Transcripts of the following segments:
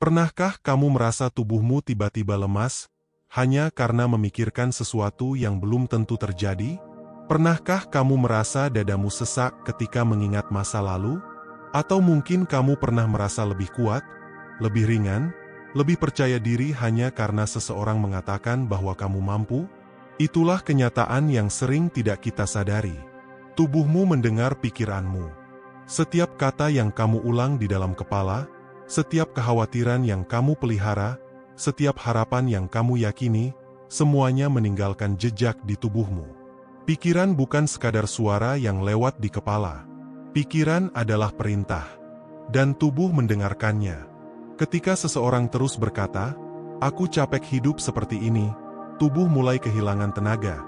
Pernahkah kamu merasa tubuhmu tiba-tiba lemas, hanya karena memikirkan sesuatu yang belum tentu terjadi? Pernahkah kamu merasa dadamu sesak ketika mengingat masa lalu? Atau mungkin kamu pernah merasa lebih kuat, lebih ringan, lebih percaya diri hanya karena seseorang mengatakan bahwa kamu mampu? Itulah kenyataan yang sering tidak kita sadari. Tubuhmu mendengar pikiranmu. Setiap kata yang kamu ulang di dalam kepala, setiap kekhawatiran yang kamu pelihara, setiap harapan yang kamu yakini, semuanya meninggalkan jejak di tubuhmu. Pikiran bukan sekadar suara yang lewat di kepala. Pikiran adalah perintah, dan tubuh mendengarkannya. Ketika seseorang terus berkata, "Aku capek hidup seperti ini," tubuh mulai kehilangan tenaga.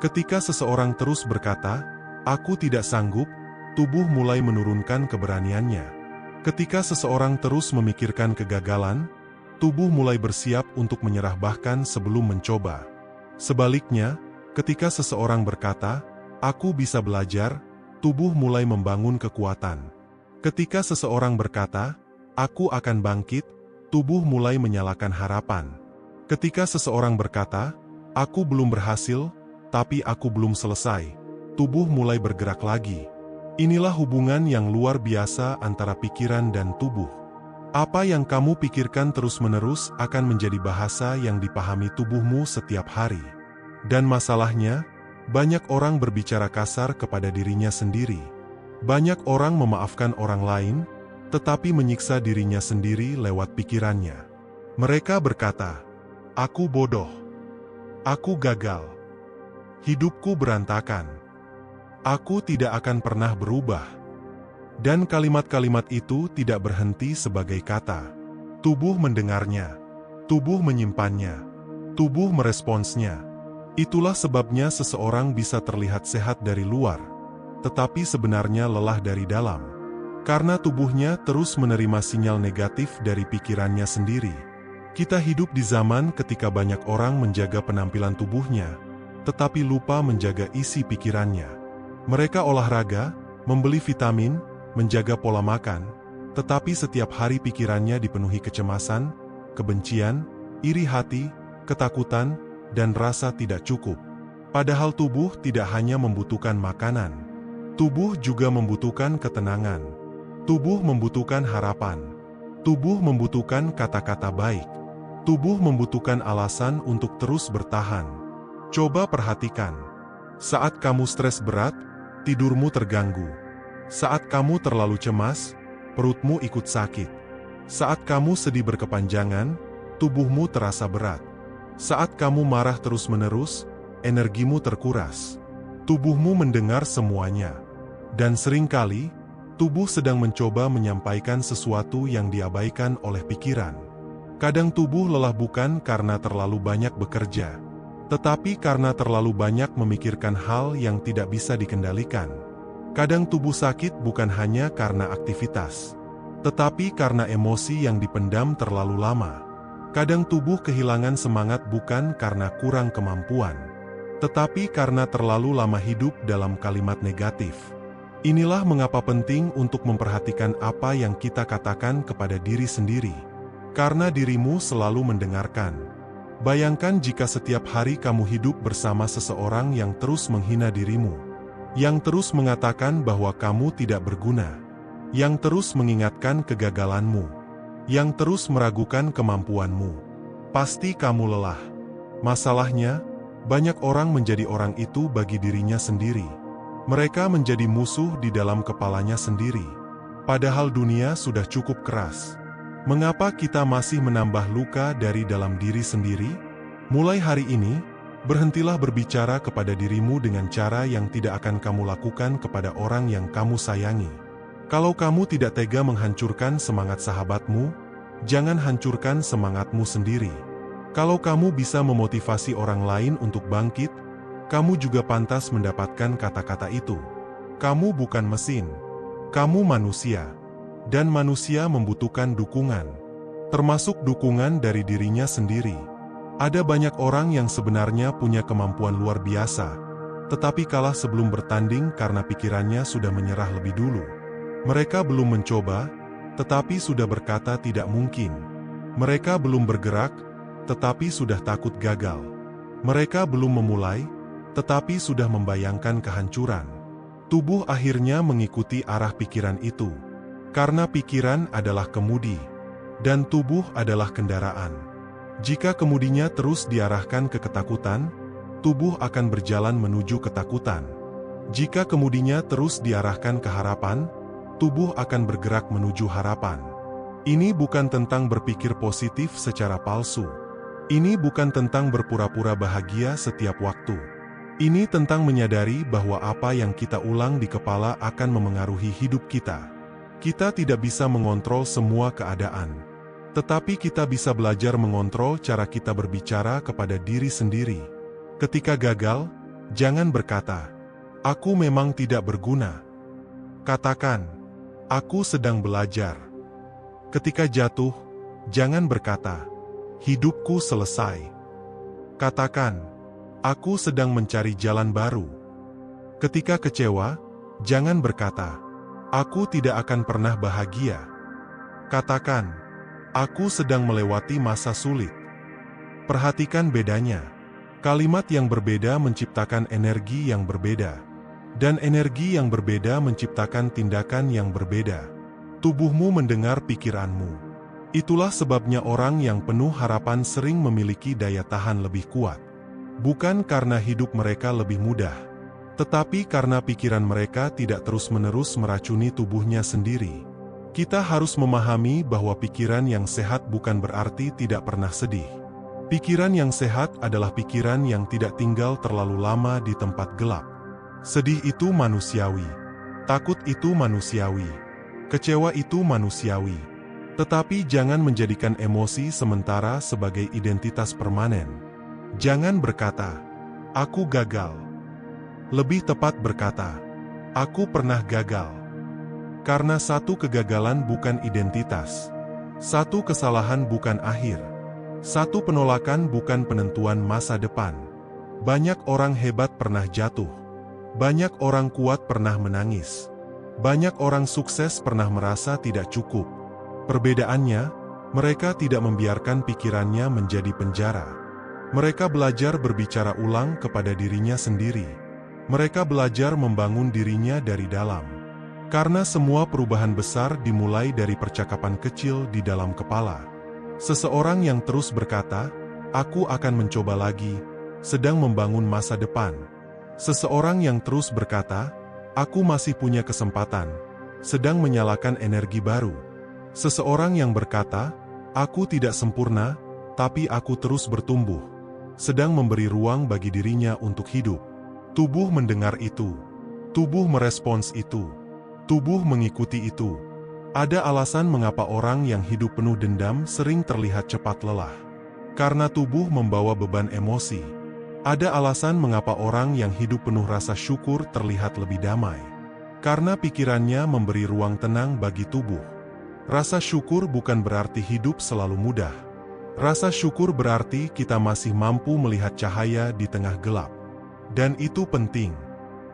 Ketika seseorang terus berkata, "Aku tidak sanggup," tubuh mulai menurunkan keberaniannya. Ketika seseorang terus memikirkan kegagalan, tubuh mulai bersiap untuk menyerah bahkan sebelum mencoba. Sebaliknya, ketika seseorang berkata, "Aku bisa belajar," tubuh mulai membangun kekuatan. Ketika seseorang berkata, "Aku akan bangkit," tubuh mulai menyalakan harapan. Ketika seseorang berkata, "Aku belum berhasil, tapi aku belum selesai," tubuh mulai bergerak lagi. Inilah hubungan yang luar biasa antara pikiran dan tubuh. Apa yang kamu pikirkan terus-menerus akan menjadi bahasa yang dipahami tubuhmu setiap hari. Dan masalahnya, banyak orang berbicara kasar kepada dirinya sendiri. Banyak orang memaafkan orang lain, tetapi menyiksa dirinya sendiri lewat pikirannya. Mereka berkata, "Aku bodoh. Aku gagal. Hidupku berantakan. Aku tidak akan pernah berubah." Dan kalimat-kalimat itu tidak berhenti sebagai kata. Tubuh mendengarnya. Tubuh menyimpannya. Tubuh meresponsnya. Itulah sebabnya seseorang bisa terlihat sehat dari luar, tetapi sebenarnya lelah dari dalam. Karena tubuhnya terus menerima sinyal negatif dari pikirannya sendiri. Kita hidup di zaman ketika banyak orang menjaga penampilan tubuhnya, tetapi lupa menjaga isi pikirannya. Mereka olahraga, membeli vitamin, menjaga pola makan, tetapi setiap hari pikirannya dipenuhi kecemasan, kebencian, iri hati, ketakutan, dan rasa tidak cukup. Padahal tubuh tidak hanya membutuhkan makanan. Tubuh juga membutuhkan ketenangan. Tubuh membutuhkan harapan. Tubuh membutuhkan kata-kata baik. Tubuh membutuhkan alasan untuk terus bertahan. Coba perhatikan. Saat kamu stres berat, tidurmu terganggu. Saat kamu terlalu cemas, perutmu ikut sakit. Saat kamu sedih berkepanjangan, tubuhmu terasa berat. Saat kamu marah terus-menerus, energimu terkuras. Tubuhmu mendengar semuanya. Dan seringkali, tubuh sedang mencoba menyampaikan sesuatu yang diabaikan oleh pikiran. Kadang tubuh lelah bukan karena terlalu banyak bekerja, tetapi karena terlalu banyak memikirkan hal yang tidak bisa dikendalikan. Kadang tubuh sakit bukan hanya karena aktivitas, tetapi karena emosi yang dipendam terlalu lama. Kadang tubuh kehilangan semangat bukan karena kurang kemampuan, tetapi karena terlalu lama hidup dalam kalimat negatif. Inilah mengapa penting untuk memperhatikan apa yang kita katakan kepada diri sendiri, karena dirimu selalu mendengarkan. Bayangkan jika setiap hari kamu hidup bersama seseorang yang terus menghina dirimu, yang terus mengatakan bahwa kamu tidak berguna, yang terus mengingatkan kegagalanmu, yang terus meragukan kemampuanmu. Pasti kamu lelah. Masalahnya, banyak orang menjadi orang itu bagi dirinya sendiri. Mereka menjadi musuh di dalam kepalanya sendiri. Padahal dunia sudah cukup keras. Mengapa kita masih menambah luka dari dalam diri sendiri? Mulai hari ini, berhentilah berbicara kepada dirimu dengan cara yang tidak akan kamu lakukan kepada orang yang kamu sayangi. Kalau kamu tidak tega menghancurkan semangat sahabatmu, jangan hancurkan semangatmu sendiri. Kalau kamu bisa memotivasi orang lain untuk bangkit, kamu juga pantas mendapatkan kata-kata itu. Kamu bukan mesin. Kamu manusia. Dan manusia membutuhkan dukungan, termasuk dukungan dari dirinya sendiri. Ada banyak orang yang sebenarnya punya kemampuan luar biasa, tetapi kalah sebelum bertanding karena pikirannya sudah menyerah lebih dulu. Mereka belum mencoba, tetapi sudah berkata tidak mungkin. Mereka belum bergerak, tetapi sudah takut gagal. Mereka belum memulai, tetapi sudah membayangkan kehancuran. Tubuh akhirnya mengikuti arah pikiran itu. Karena pikiran adalah kemudi, dan tubuh adalah kendaraan. Jika kemudinya terus diarahkan ke ketakutan, tubuh akan berjalan menuju ketakutan. Jika kemudinya terus diarahkan ke harapan, tubuh akan bergerak menuju harapan. Ini bukan tentang berpikir positif secara palsu. Ini bukan tentang berpura-pura bahagia setiap waktu. Ini tentang menyadari bahwa apa yang kita ulang di kepala akan memengaruhi hidup kita. Kita tidak bisa mengontrol semua keadaan. Tetapi kita bisa belajar mengontrol cara kita berbicara kepada diri sendiri. Ketika gagal, jangan berkata, "Aku memang tidak berguna." Katakan, "Aku sedang belajar." Ketika jatuh, jangan berkata, "Hidupku selesai." Katakan, "Aku sedang mencari jalan baru." Ketika kecewa, jangan berkata, "Aku tidak akan pernah bahagia." Katakan, "Aku sedang melewati masa sulit." Perhatikan bedanya. Kalimat yang berbeda menciptakan energi yang berbeda. Dan energi yang berbeda menciptakan tindakan yang berbeda. Tubuhmu mendengar pikiranmu. Itulah sebabnya orang yang penuh harapan sering memiliki daya tahan lebih kuat. Bukan karena hidup mereka lebih mudah, tetapi karena pikiran mereka tidak terus-menerus meracuni tubuhnya sendiri. Kita harus memahami bahwa pikiran yang sehat bukan berarti tidak pernah sedih. Pikiran yang sehat adalah pikiran yang tidak tinggal terlalu lama di tempat gelap. Sedih itu manusiawi. Takut itu manusiawi. Kecewa itu manusiawi. Tetapi jangan menjadikan emosi sementara sebagai identitas permanen. Jangan berkata, "Aku gagal." Lebih tepat berkata, "Aku pernah gagal." Karena satu kegagalan bukan identitas. Satu kesalahan bukan akhir. Satu penolakan bukan penentuan masa depan. Banyak orang hebat pernah jatuh. Banyak orang kuat pernah menangis. Banyak orang sukses pernah merasa tidak cukup. Perbedaannya, mereka tidak membiarkan pikirannya menjadi penjara. Mereka belajar berbicara ulang kepada dirinya sendiri. Mereka belajar membangun dirinya dari dalam. Karena semua perubahan besar dimulai dari percakapan kecil di dalam kepala. Seseorang yang terus berkata, "Aku akan mencoba lagi," sedang membangun masa depan. Seseorang yang terus berkata, "Aku masih punya kesempatan," sedang menyalakan energi baru. Seseorang yang berkata, "Aku tidak sempurna, tapi aku terus bertumbuh," sedang memberi ruang bagi dirinya untuk hidup. Tubuh mendengar itu. Tubuh merespons itu. Tubuh mengikuti itu. Ada alasan mengapa orang yang hidup penuh dendam sering terlihat cepat lelah. Karena tubuh membawa beban emosi. Ada alasan mengapa orang yang hidup penuh rasa syukur terlihat lebih damai. Karena pikirannya memberi ruang tenang bagi tubuh. Rasa syukur bukan berarti hidup selalu mudah. Rasa syukur berarti kita masih mampu melihat cahaya di tengah gelap. Dan itu penting.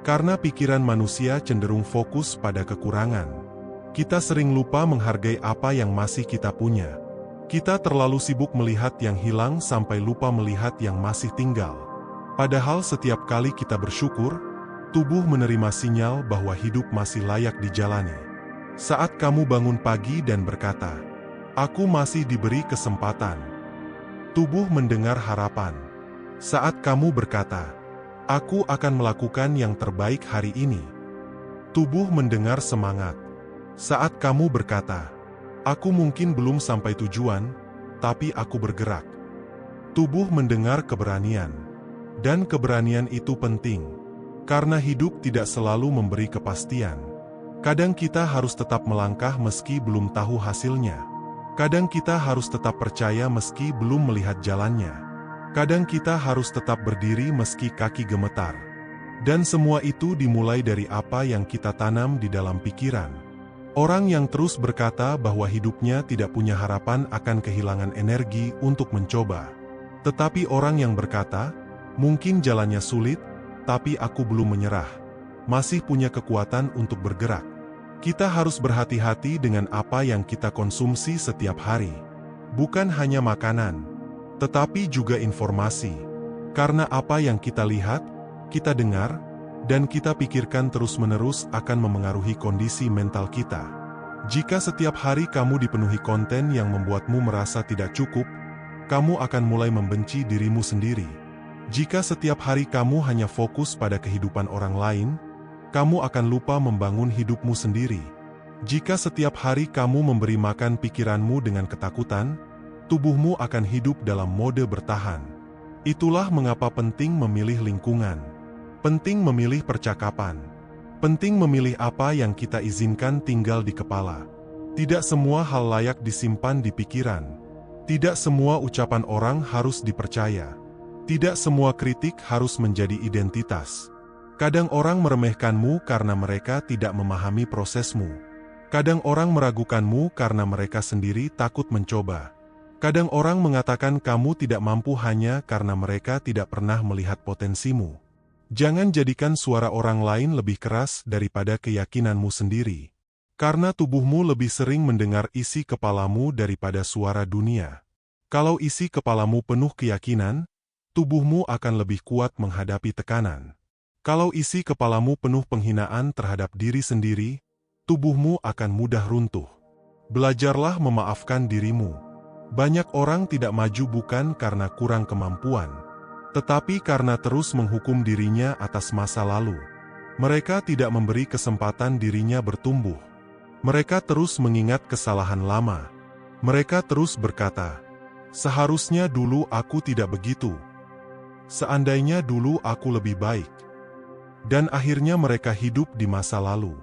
Karena pikiran manusia cenderung fokus pada kekurangan. Kita sering lupa menghargai apa yang masih kita punya. Kita terlalu sibuk melihat yang hilang sampai lupa melihat yang masih tinggal. Padahal setiap kali kita bersyukur, tubuh menerima sinyal bahwa hidup masih layak dijalani. Saat kamu bangun pagi dan berkata, "Aku masih diberi kesempatan," tubuh mendengar harapan. Saat kamu berkata, "Aku akan melakukan yang terbaik hari ini," tubuh mendengar semangat. Saat kamu berkata, "Aku mungkin belum sampai tujuan, tapi aku bergerak," tubuh mendengar keberanian. Dan keberanian itu penting, karena hidup tidak selalu memberi kepastian. Kadang kita harus tetap melangkah meski belum tahu hasilnya. Kadang kita harus tetap percaya meski belum melihat jalannya. Kadang kita harus tetap berdiri meski kaki gemetar. Dan semua itu dimulai dari apa yang kita tanam di dalam pikiran. Orang yang terus berkata bahwa hidupnya tidak punya harapan akan kehilangan energi untuk mencoba. Tetapi orang yang berkata, "Mungkin jalannya sulit, tapi aku belum menyerah," masih punya kekuatan untuk bergerak. Kita harus berhati-hati dengan apa yang kita konsumsi setiap hari. Bukan hanya makanan, tetapi juga informasi. Karena apa yang kita lihat, kita dengar, dan kita pikirkan terus-menerus akan memengaruhi kondisi mental kita. Jika setiap hari kamu dipenuhi konten yang membuatmu merasa tidak cukup, kamu akan mulai membenci dirimu sendiri. Jika setiap hari kamu hanya fokus pada kehidupan orang lain, kamu akan lupa membangun hidupmu sendiri. Jika setiap hari kamu memberi makan pikiranmu dengan ketakutan, tubuhmu akan hidup dalam mode bertahan. Itulah mengapa penting memilih lingkungan. Penting memilih percakapan. Penting memilih apa yang kita izinkan tinggal di kepala. Tidak semua hal layak disimpan di pikiran. Tidak semua ucapan orang harus dipercaya. Tidak semua kritik harus menjadi identitas. Kadang orang meremehkanmu karena mereka tidak memahami prosesmu. Kadang orang meragukanmu karena mereka sendiri takut mencoba. Kadang orang mengatakan kamu tidak mampu hanya karena mereka tidak pernah melihat potensimu. Jangan jadikan suara orang lain lebih keras daripada keyakinanmu sendiri. Karena tubuhmu lebih sering mendengar isi kepalamu daripada suara dunia. Kalau isi kepalamu penuh keyakinan, tubuhmu akan lebih kuat menghadapi tekanan. Kalau isi kepalamu penuh penghinaan terhadap diri sendiri, tubuhmu akan mudah runtuh. Belajarlah memaafkan dirimu. Banyak orang tidak maju bukan karena kurang kemampuan, tetapi karena terus menghukum dirinya atas masa lalu. Mereka tidak memberi kesempatan dirinya bertumbuh. Mereka terus mengingat kesalahan lama. Mereka terus berkata, "Seharusnya dulu aku tidak begitu. Seandainya dulu aku lebih baik." Dan akhirnya mereka hidup di masa lalu.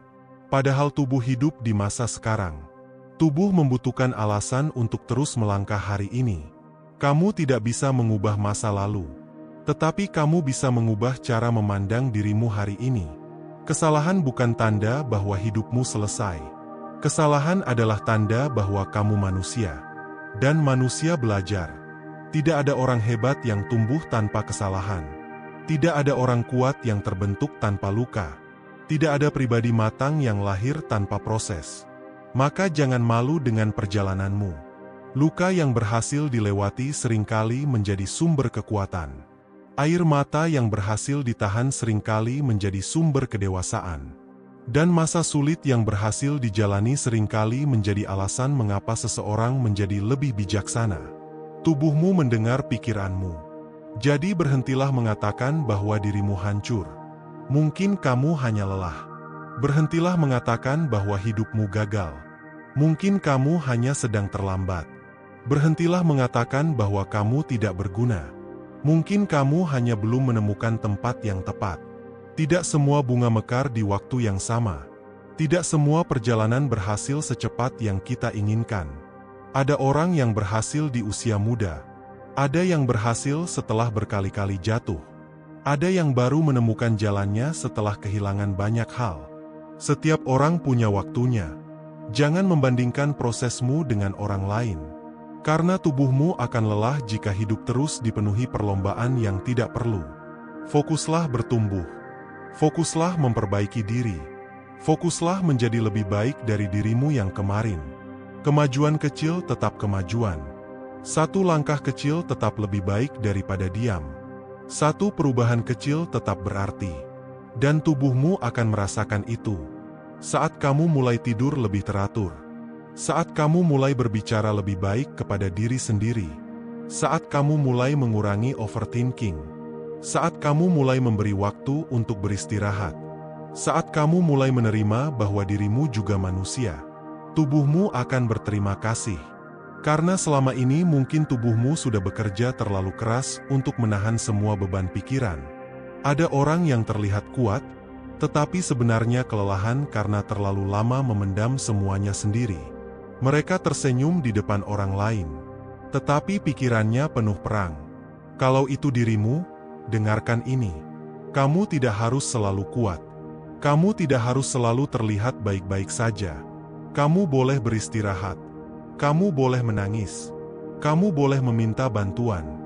Padahal tubuh hidup di masa sekarang. Tubuh membutuhkan alasan untuk terus melangkah hari ini. Kamu tidak bisa mengubah masa lalu, tetapi kamu bisa mengubah cara memandang dirimu hari ini. Kesalahan bukan tanda bahwa hidupmu selesai. Kesalahan adalah tanda bahwa kamu manusia. Dan manusia belajar. Tidak ada orang hebat yang tumbuh tanpa kesalahan. Tidak ada orang kuat yang terbentuk tanpa luka. Tidak ada pribadi matang yang lahir tanpa proses. Maka jangan malu dengan perjalananmu. Luka yang berhasil dilewati seringkali menjadi sumber kekuatan. Air mata yang berhasil ditahan seringkali menjadi sumber kedewasaan. Dan masa sulit yang berhasil dijalani seringkali menjadi alasan mengapa seseorang menjadi lebih bijaksana. Tubuhmu mendengar pikiranmu. Jadi berhentilah mengatakan bahwa dirimu hancur. Mungkin kamu hanya lelah. Berhentilah mengatakan bahwa hidupmu gagal. Mungkin kamu hanya sedang terlambat. Berhentilah mengatakan bahwa kamu tidak berguna. Mungkin kamu hanya belum menemukan tempat yang tepat. Tidak semua bunga mekar di waktu yang sama. Tidak semua perjalanan berhasil secepat yang kita inginkan. Ada orang yang berhasil di usia muda. Ada yang berhasil setelah berkali-kali jatuh. Ada yang baru menemukan jalannya setelah kehilangan banyak hal. Setiap orang punya waktunya. Jangan membandingkan prosesmu dengan orang lain. Karena tubuhmu akan lelah jika hidup terus dipenuhi perlombaan yang tidak perlu. Fokuslah bertumbuh. Fokuslah memperbaiki diri. Fokuslah menjadi lebih baik dari dirimu yang kemarin. Kemajuan kecil tetap kemajuan. Satu langkah kecil tetap lebih baik daripada diam. Satu perubahan kecil tetap berarti. Dan tubuhmu akan merasakan itu. Saat kamu mulai tidur lebih teratur. Saat kamu mulai berbicara lebih baik kepada diri sendiri. Saat kamu mulai mengurangi overthinking. Saat kamu mulai memberi waktu untuk beristirahat. Saat kamu mulai menerima bahwa dirimu juga manusia. Tubuhmu akan berterima kasih. Karena selama ini mungkin tubuhmu sudah bekerja terlalu keras untuk menahan semua beban pikiran. Ada orang yang terlihat kuat, tetapi sebenarnya kelelahan karena terlalu lama memendam semuanya sendiri. Mereka tersenyum di depan orang lain, tetapi pikirannya penuh perang. Kalau itu dirimu, dengarkan ini. Kamu tidak harus selalu kuat. Kamu tidak harus selalu terlihat baik-baik saja. Kamu boleh beristirahat. Kamu boleh menangis. Kamu boleh meminta bantuan.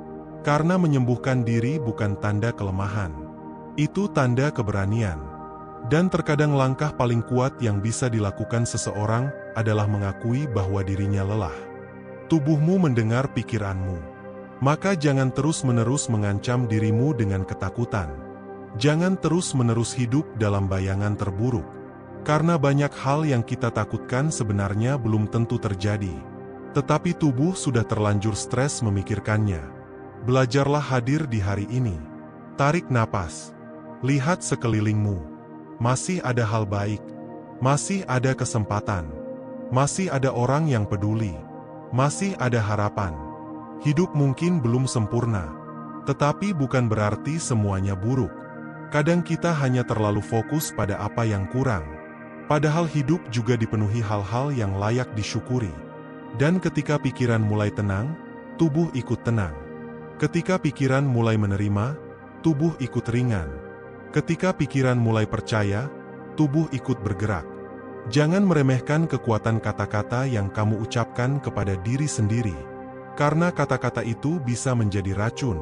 Karena menyembuhkan diri bukan tanda kelemahan. Itu tanda keberanian. Dan terkadang langkah paling kuat yang bisa dilakukan seseorang adalah mengakui bahwa dirinya lelah. Tubuhmu mendengar pikiranmu. Maka jangan terus-menerus mengancam dirimu dengan ketakutan. Jangan terus-menerus hidup dalam bayangan terburuk. Karena banyak hal yang kita takutkan sebenarnya belum tentu terjadi. Tetapi tubuh sudah terlanjur stres memikirkannya. Belajarlah hadir di hari ini. Tarik napas. Lihat sekelilingmu. Masih ada hal baik. Masih ada kesempatan. Masih ada orang yang peduli. Masih ada harapan. Hidup mungkin belum sempurna. Tetapi bukan berarti semuanya buruk. Kadang kita hanya terlalu fokus pada apa yang kurang. Padahal hidup juga dipenuhi hal-hal yang layak disyukuri. Dan ketika pikiran mulai tenang, tubuh ikut tenang. Ketika pikiran mulai menerima, tubuh ikut ringan. Ketika pikiran mulai percaya, tubuh ikut bergerak. Jangan meremehkan kekuatan kata-kata yang kamu ucapkan kepada diri sendiri. Karena kata-kata itu bisa menjadi racun,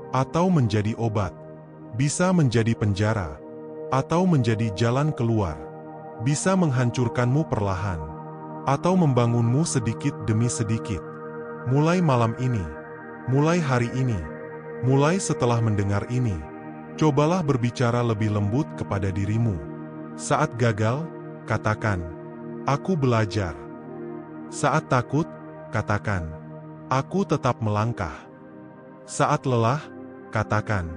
atau menjadi obat, bisa menjadi penjara, atau menjadi jalan keluar, bisa menghancurkanmu perlahan, atau membangunmu sedikit demi sedikit. Mulai malam ini, mulai hari ini, mulai setelah mendengar ini, cobalah berbicara lebih lembut kepada dirimu. Saat gagal, katakan, "Aku belajar." Saat takut, katakan, "Aku tetap melangkah." Saat lelah, katakan,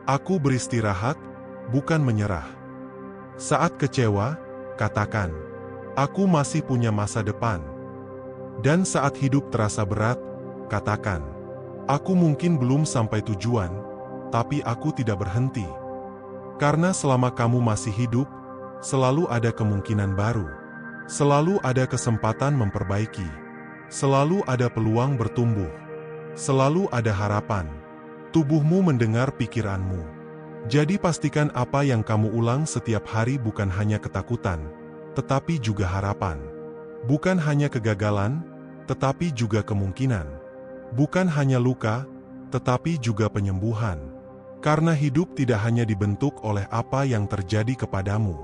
"Aku beristirahat, bukan menyerah." Saat kecewa, katakan, "Aku masih punya masa depan." Dan saat hidup terasa berat, katakan, "Aku mungkin belum sampai tujuan, tapi aku tidak berhenti." Karena selama kamu masih hidup, selalu ada kemungkinan baru. Selalu ada kesempatan memperbaiki. Selalu ada peluang bertumbuh. Selalu ada harapan. Tubuhmu mendengar pikiranmu. Jadi pastikan apa yang kamu ulang setiap hari bukan hanya ketakutan, tetapi juga harapan. Bukan hanya kegagalan, tetapi juga kemungkinan. Bukan hanya luka, tetapi juga penyembuhan. Karena hidup tidak hanya dibentuk oleh apa yang terjadi kepadamu.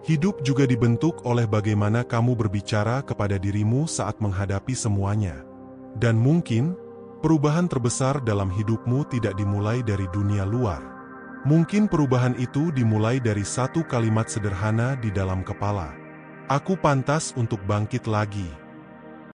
Hidup juga dibentuk oleh bagaimana kamu berbicara kepada dirimu saat menghadapi semuanya. Dan mungkin, perubahan terbesar dalam hidupmu tidak dimulai dari dunia luar. Mungkin perubahan itu dimulai dari satu kalimat sederhana di dalam kepala. "Aku pantas untuk bangkit lagi."